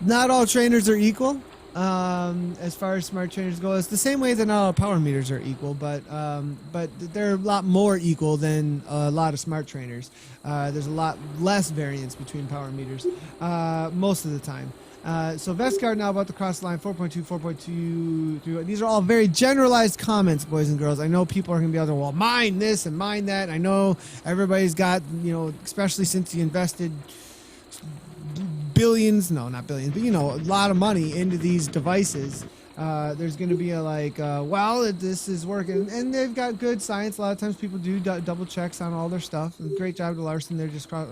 not all trainers are equal. As far as smart trainers go, it's the same way that not all power meters are equal, but they're a lot more equal than a lot of smart trainers. There's a lot less variance between power meters most of the time. So Vestgaard now about to cross the line, 4.2, 4.2. These are all very generalized comments, boys and girls. I know people are going to be out there, well, mine this and mine that. I know everybody's got, especially since you invested billions, no, not billions, but a lot of money into these devices. There's going to be well, this is working, and they've got good science. A lot of times people do double checks on all their stuff. Great job to Larson there,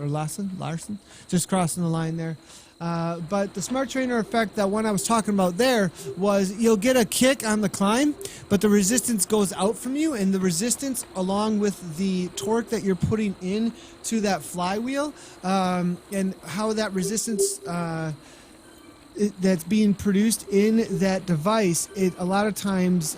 Larson, just crossing the line there. But the smart trainer effect, that one I was talking about there, was you'll get a kick on the climb, but the resistance goes out from you, and the resistance along with the torque that you're putting in to that flywheel, and how that resistance that's being produced in that device, it a lot of times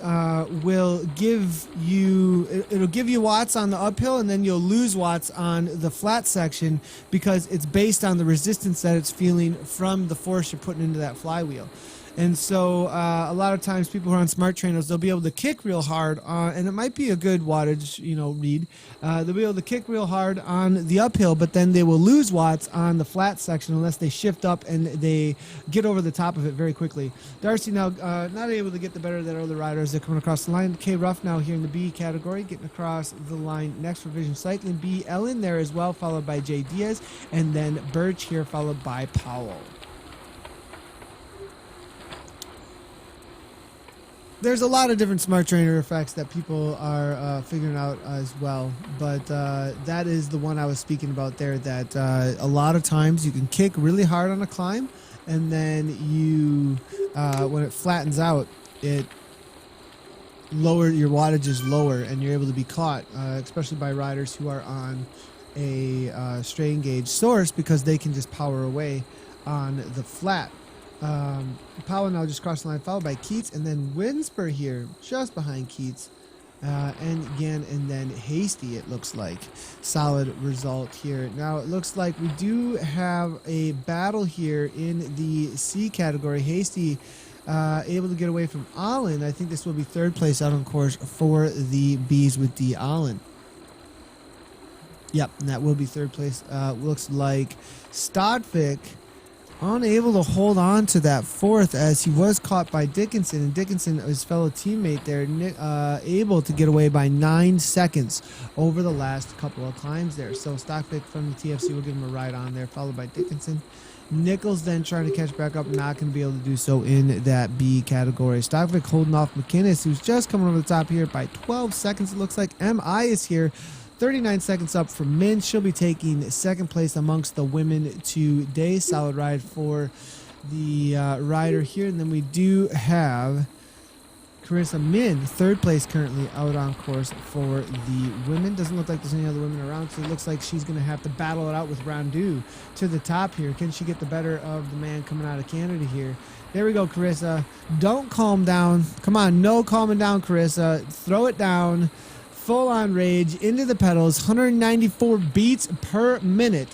will give you, it'll give you watts on the uphill, and then you'll lose watts on the flat section because it's based on the resistance that it's feeling from the force you're putting into that flywheel. And so a lot of times people who are on smart trainers, they'll be able to kick real hard, and it might be a good wattage, read. They'll be able to kick real hard on the uphill, but then they will lose watts on the flat section unless they shift up and they get over the top of it very quickly. Darcy now not able to get the better of that other riders. They're coming across the line. K. Ruff now here in the B category, getting across the line next for Vision Cycling. B. Ellen there as well, followed by Jay Diaz, and then Birch here, followed by Powell. There's a lot of different smart trainer effects that people are figuring out as well, but that is the one I was speaking about there, that a lot of times you can kick really hard on a climb, and then you, when it flattens out, your wattage is lower, and you're able to be caught, especially by riders who are on a strain gauge source, because they can just power away on the flat. Powell now just crossed the line, followed by Keats, and then Winsper here, just behind Keats, and then Hasty, it looks like. Solid result here. Now, it looks like we do have a battle here in the C category. Hasty able to get away from Allen. I think this will be third place out on course for the Bs with D. Allen. Yep, and that will be third place. Looks like Stodvik unable to hold on to that fourth, as he was caught by Dickinson, and Dickinson, his fellow teammate there, able to get away by 9 seconds over the last couple of climbs there. So Stockvik from the TFC will give him a ride on there, followed by Dickinson, Nichols then trying to catch back up, not going to be able to do so in that B category. Stojkovic holding off McInnes, who's just coming over the top here by 12 seconds. It looks like MI is here. 39 seconds up from Min. She'll be taking second place amongst the women today. Solid ride for the rider here. And then we do have Carissa Min, third place currently out on course for the women. Doesn't look like there's any other women around, so it looks like she's going to have to battle it out with Rondeau to the top here. Can she get the better of the man coming out of Canada here? There we go, Carissa. Don't calm down. Come on, no calming down, Carissa. Throw it down. Full on rage into the pedals. 194 beats per minute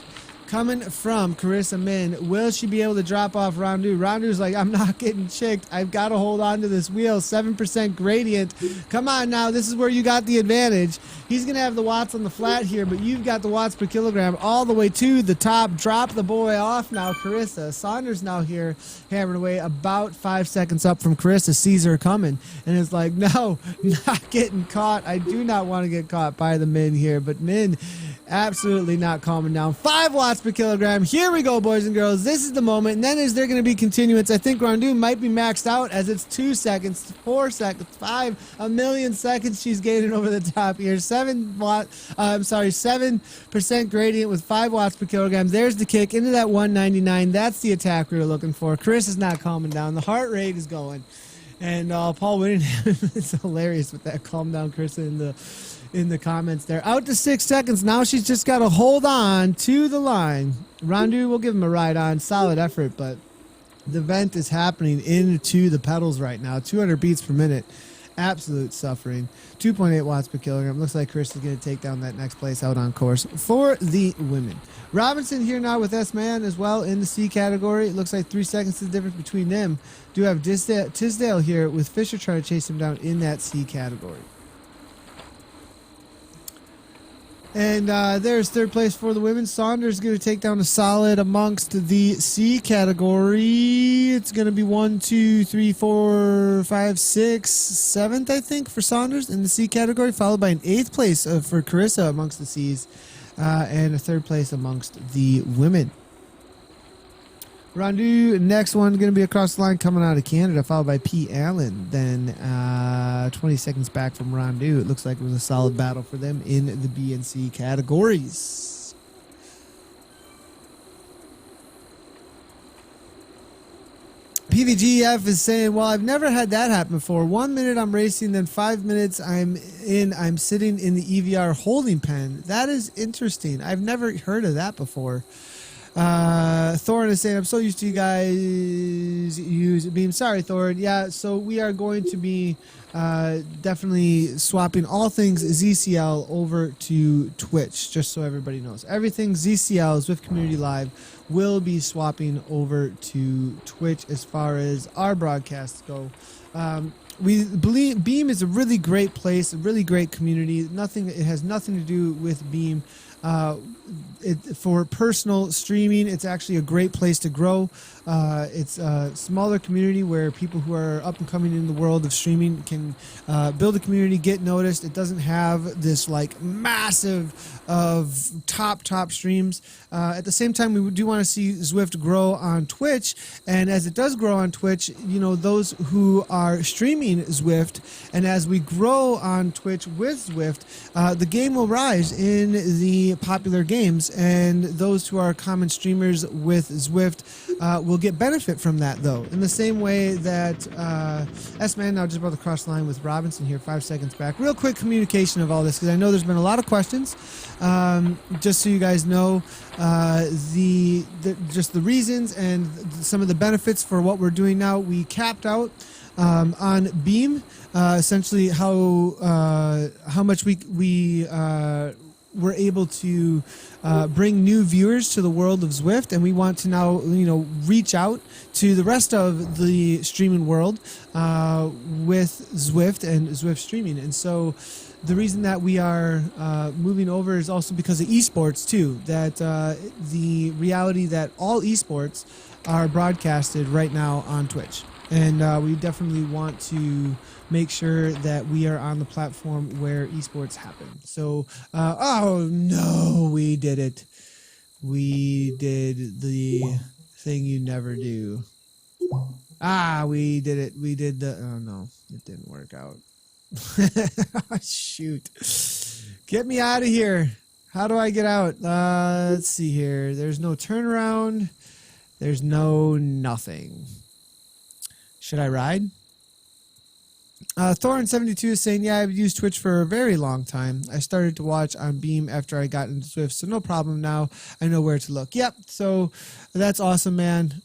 coming from Carissa Min. Will she be able to drop off Rondeau? Rondeau's like, I'm not getting chicked. I've got to hold on to this wheel. 7% gradient. Come on now. This is where you got the advantage. He's going to have the watts on the flat here, but you've got the watts per kilogram all the way to the top. Drop the boy off now, Carissa. Saunders now here hammering away about 5 seconds up from Carissa. Sees her coming and is like, no, not getting caught. I do not want to get caught by the Min here, but Min absolutely not calming down. 5 watts per kilogram. Here we go, boys and girls. This is the moment. And then is there going to be continuance? I think Rondeau might be maxed out as it's 2 seconds, 4 seconds, 5, a million seconds. She's gaining over the top here. 7% gradient with 5 watts per kilogram. There's the kick into that 199. That's the attack we were looking for. Chris is not calming down. The heart rate is going. And Paul Whittingham is hilarious with that calm down, Chris, in the comments there. Out to 6 seconds. Now she's just got to hold on to the line. Rondeau will give him a ride on. Solid effort, but the vent is happening into the pedals right now. 200 beats per minute. Absolute suffering. 2.8 watts per kilogram. Looks like Chris is going to take down that next place out on course for the women. Robinson here now with S-Man as well in the C category. It looks like 3 seconds is the difference between them. Do have Tisdale here with Fisher trying to chase him down in that C category. And there's third place for the women. Saunders going to take down a solid amongst the C category. It's going to be 1, 2, 3, 4, 5, 6, 7th, I think, for Saunders in the C category, followed by an 8th place for Carissa amongst the Cs, and a 3rd place amongst the women. Rondeau, next one going to be across the line coming out of Canada, followed by P. Allen. Then 20 seconds back from Rondeau. It looks like it was a solid battle for them in the B and C categories. PVGF is saying, well, I've never had that happen before. 1 minute I'm racing, then 5 minutes I'm sitting in the EVR holding pen. That is interesting. I've never heard of that before. Thorin is saying, I'm so used to you guys use Beam. Sorry, Thorin. Yeah, so we are going to be definitely swapping all things ZCL over to Twitch, just so everybody knows. Everything ZCL, Zwift Community Live, will be swapping over to Twitch as far as our broadcasts go. We believe Beam is a really great place, a really great community. It has nothing to do with Beam. For personal streaming, it's actually a great place to grow. It's a smaller community where people who are up and coming in the world of streaming can build a community, get noticed. It doesn't have this like massive of top streams. At the same time, we do want to see Zwift grow on Twitch, and as it does grow on Twitch, you know, those who are streaming Zwift, and as we grow on Twitch with Zwift, the game will rise in the popular games, and those who are common streamers with Zwift will get benefit from that, though, in the same way that S-Man now just about to cross the line with Robinson here, 5 seconds back. Real quick communication of all this, because I know there's been a lot of questions. Just so you guys know, just the reasons and some of the benefits for what we're doing now. We capped out on Beam, essentially how much we were able to bring new viewers to the world of Zwift, and we want to now, you know, reach out to the rest of the streaming world with Zwift and Zwift streaming. And so the reason that we are moving over is also because of esports too, that the reality that all esports are broadcasted right now on Twitch. And we definitely want to make sure that we are on the platform where esports happen. So, oh no, we did it. We did the thing you never do. Ah, we did it. We did the... Oh, no. It didn't work out. Shoot. Get me out of here. How do I get out? Let's see here. There's no turnaround. There's no nothing. Should I ride? Thorin72 is saying, yeah, I've used Twitch for a very long time. I started to watch on Beam after I got into Swift, so no problem now. I know where to look. Yep, so that's awesome, man.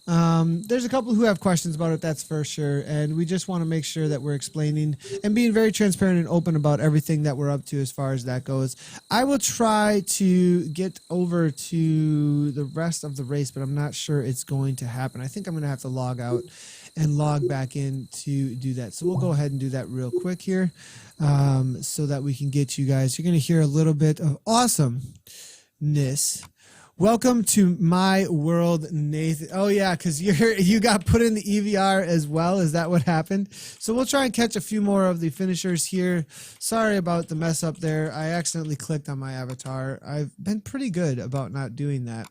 There's a couple who have questions about it, that's for sure, and we just want to make sure that we're explaining and being very transparent and open about everything that we're up to as far as that goes. I will try to get over to the rest of the race, but I'm not sure it's going to happen. I think I'm going to have to log out and log back in to do that. So we'll go ahead and do that real quick here so that we can get you guys. You're going to hear a little bit of awesomeness. Welcome to my world, Nathan. Oh, yeah, because you got put in the EVR as well. Is that what happened? So we'll try and catch a few more of the finishers here. Sorry about the mess up there. I accidentally clicked on my avatar. I've been pretty good about not doing that.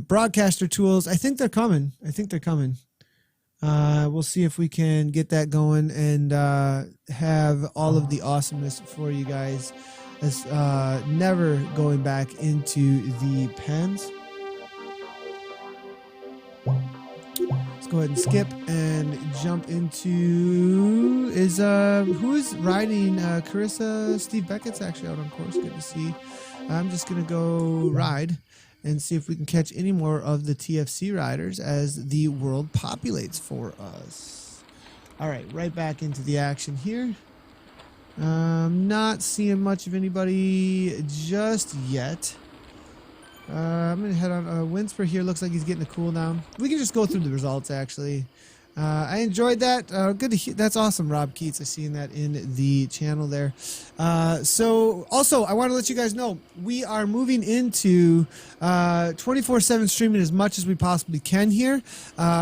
Broadcaster tools. I think they're coming. We'll see if we can get that going and have all of the awesomeness for you guys. As never going back into the pens. Let's go ahead and skip and jump into who's riding Carissa? Steve Beckett's actually out on course. Good to see. I'm just gonna go ride and see if we can catch any more of the TFC riders as the world populates for us. All right, right back into the action here. Not seeing much of anybody just yet. I'm going to head on. Winsper here looks like he's getting a cooldown. We can just go through the results, actually. I enjoyed that. Good to hear. That's awesome, Rob Keats. I seen that in the channel there. So also, I want to let you guys know we are moving into 24/7 streaming as much as we possibly can here.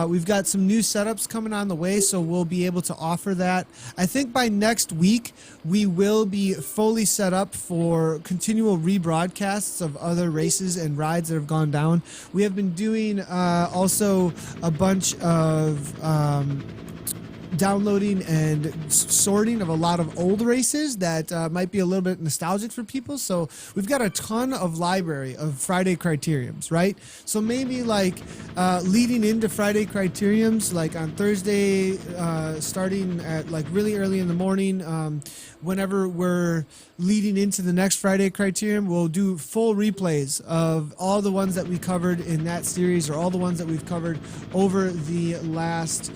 We've got some new setups coming on the way, so we'll be able to offer that. I think by next week we will be fully set up for continual rebroadcasts of other races and rides that have gone down. We have been doing also a bunch of downloading and sorting of a lot of old races that might be a little bit nostalgic for people. So we've got a ton of library of Friday Criteriums, right? So maybe like leading into Friday Criteriums, like on Thursday, starting at like really early in the morning, whenever we're leading into the next Friday Criterium, we'll do full replays of all the ones that we covered in that series or all the ones that we've covered over the last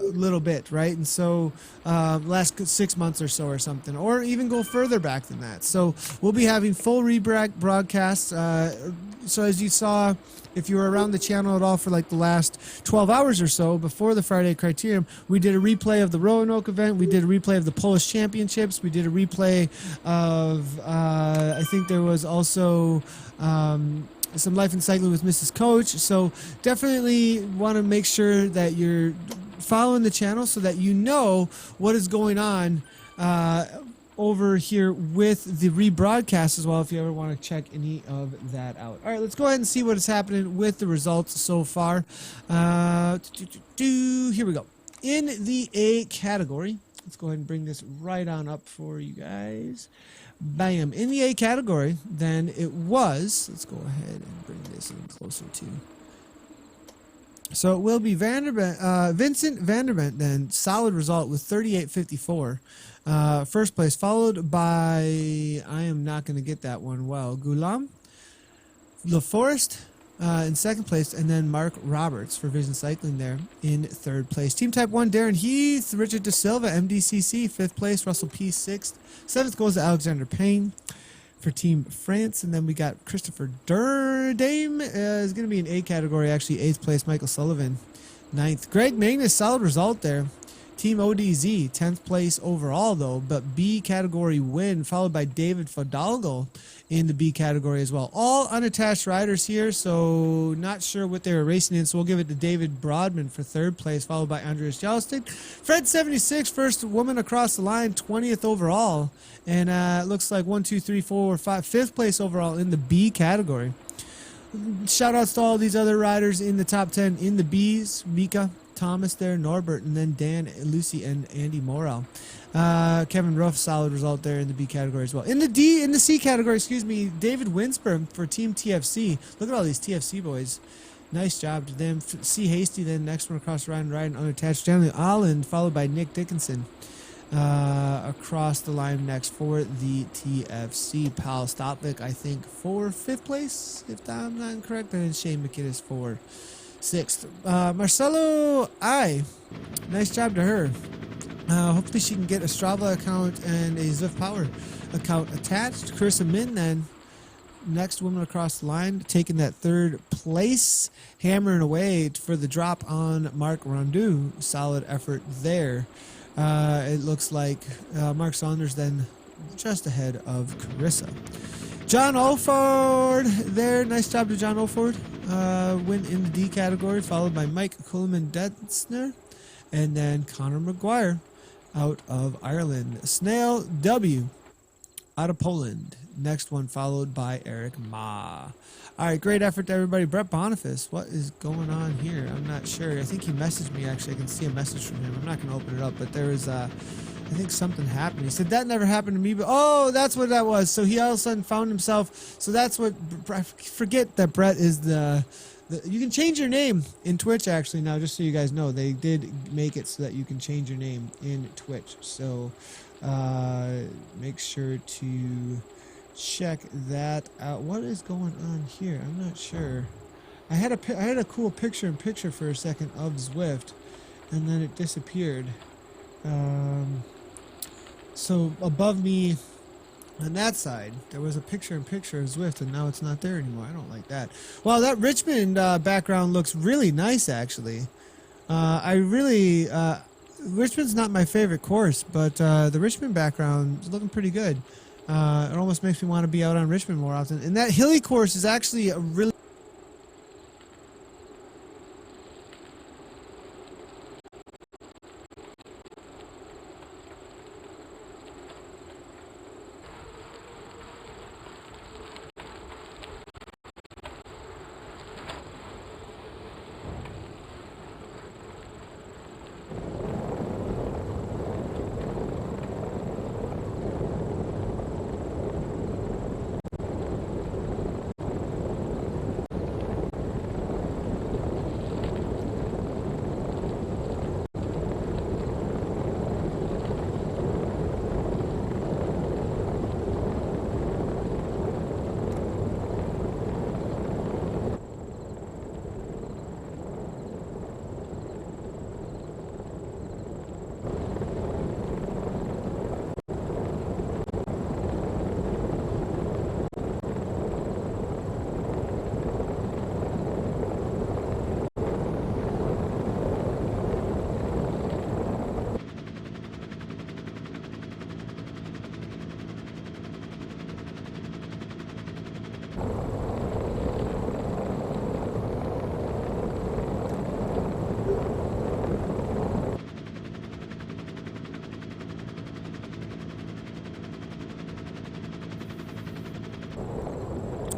little bit, right? And so last 6 months or so or something, or even go further back than that. So we'll be having full broadcasts. So as you saw, if you were around the channel at all for like the last 12 hours or so before the Friday Criterium, we did a replay of the Roanoke event. We did a replay of the Polish Championships. We did a replay of, I think there was also some Life in Cycling with Mrs. Coach. So definitely want to make sure that you're following the channel so that you know what is going on over here with the rebroadcast as well, if you ever want to check any of that out. All right, let's go ahead and see what is happening with the results so far. Here we go. In the A category, let's go ahead and bring this right on up for you guys. Bam. In the A category, then it was, let's go ahead and bring this in closer to. So it will be Vincent Vanderbent, then, solid result with 38.54. First place, followed by, I am not going to get that one well, Gulam LaForest in second place, and then Mark Roberts for Vision Cycling there in third place. Team Type 1, Darren Heath, Richard De Silva, MDCC, fifth place, Russell P, sixth. Seventh goes to Alexander Payne for Team France, and then we got Christopher Dame is going to be in A category, actually, eighth place, Michael Sullivan, ninth. Greg Magnus, solid result there. Team ODZ, 10th place overall, though, but B category win, followed by David Fidalgo in the B category as well. All unattached riders here, so not sure what they were racing in, so we'll give it to David Broadman for third place, followed by Andreas Jalstig. Fred 76, first woman across the line, 20th overall, and it looks like 1, 2, 3, 4, 5, fifth place overall in the B category. shout outs to all these other riders in the top 10 in the B's. Mika, Thomas there, Norbert, and then Dan, Lucy, and Andy Morrell. Kevin Ruff, solid result there in the B category as well. In the C category, excuse me, David Winsper for Team TFC. Look at all these TFC boys. Nice job to them. C Hasty, then next one across Ryan unattached. Stanley Allen, followed by Nick Dickinson. Across the line next for the TFC. Pal Stopvik, I think, for 5th place, if I'm not incorrect. And then Shane McKinnis for 6th. Marcelo I, nice job to her. Hopefully she can get a Strava account and a Zwift Power account attached. Carissa Min, then next woman across the line, taking that 3rd place, hammering away for the drop on Mark Rondeau. Solid effort there. It looks like Mark Saunders then just ahead of Carissa. John Olford there. Nice job to John Olford. Win in the D category, followed by Mike Coleman-Densner. And then Connor McGuire out of Ireland. Snail W out of Poland. Next one followed by Eric Ma. All right, great effort to everybody. Brett Boniface, what is going on here? I'm not sure. I think he messaged me, actually. I can see a message from him. I'm not going to open it up, but there was, I think something happened. He said, that never happened to me, but, oh, that's what that was. So he all of a sudden found himself. So that's what, forget that Brett is you can change your name in Twitch, actually, now, just so you guys know. They did make it so that you can change your name in Twitch. So make sure to check that out. What is going on here? I'm not sure. I had a cool picture-in-picture for a second of Zwift, and then it disappeared. So above me on that side, there was a picture-in-picture of Zwift, and now it's not there anymore. I don't like that. Well, that Richmond background looks really nice, actually. Richmond's not my favorite course, but the Richmond background is looking pretty good. It almost makes me want to be out on Richmond more often. And that hilly course is actually a really...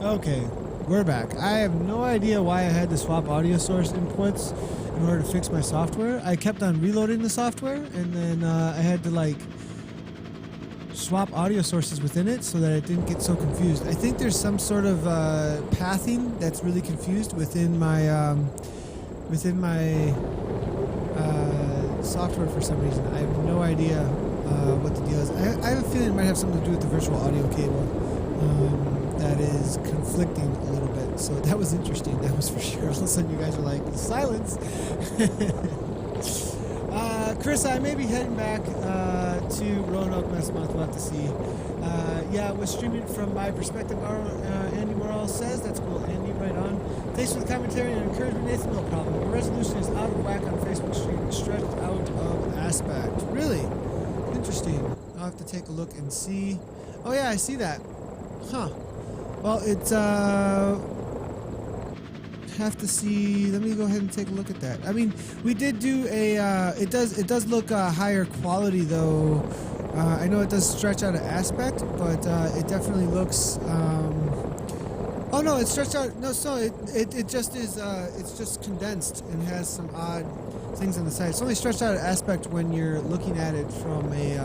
Okay, we're back. I have no idea why I had to swap audio source inputs in order to fix my software. I kept on reloading the software, and then I had to like swap audio sources within it so that it didn't get so confused. I think there's some sort of pathing that's really confused within my software for some reason. I have no idea what the deal is. I have a feeling it might have something to do with the virtual audio cable. That is conflicting a little bit. So that was interesting. That was for sure. All of a sudden you guys are like, silence. Chris, I may be heading back to Roanoke next month. We'll have to see. Yeah, we're streaming from my perspective. Andy Morrell says, that's cool. Andy, right on. Thanks for the commentary and encouragement, Nathan. No problem. Your resolution is out of whack on Facebook stream. Stretched out of aspect. Really? Interesting. I'll have to take a look and see. Oh yeah, I see that. Huh. Well, it's have to see. Let me go ahead and take a look at that. I mean, we did do a. It does look higher quality though. I know it does stretch out of aspect, but it definitely looks Oh no, it's stretched out. No, so it just is. It's just condensed and has some odd things on the side. It's only stretched out aspect when you're looking at it from a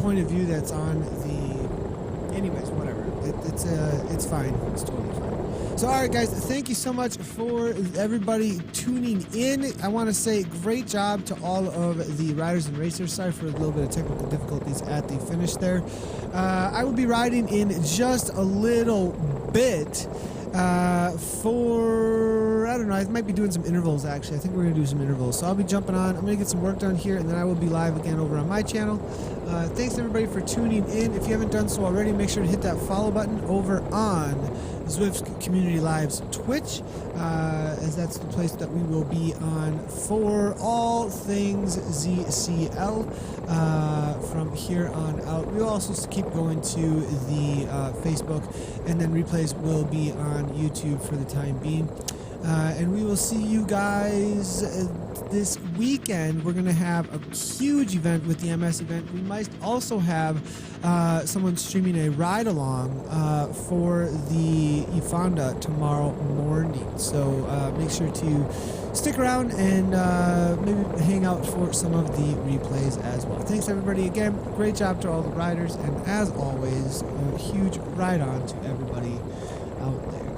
point of view that's on the. Anyways, whatever. It's fine. It's totally fine. So, all right, guys, thank you so much for everybody tuning in. I want to say great job to all of the riders and racers. Sorry for a little bit of technical difficulties at the finish there. I will be riding in just a little bit I don't know, I might be doing some intervals, actually. I think we're going to do some intervals. So I'll be jumping on. I'm going to get some work done here, and then I will be live again over on my channel. Thanks, everybody, for tuning in. If you haven't done so already, make sure to hit that follow button over on Zwift's Community Live's Twitch, as that's the place that we will be on for all things ZCL from here on out. We'll also keep going to the Facebook, and then replays will be on YouTube for the time being. And we will see you guys this weekend. We're going to have a huge event with the MS event. We might also have someone streaming a ride-along for the Ifonda tomorrow morning. So make sure to stick around and maybe hang out for some of the replays as well. Thanks, everybody. Again, great job to all the riders. And as always, a huge ride-on to everybody out there.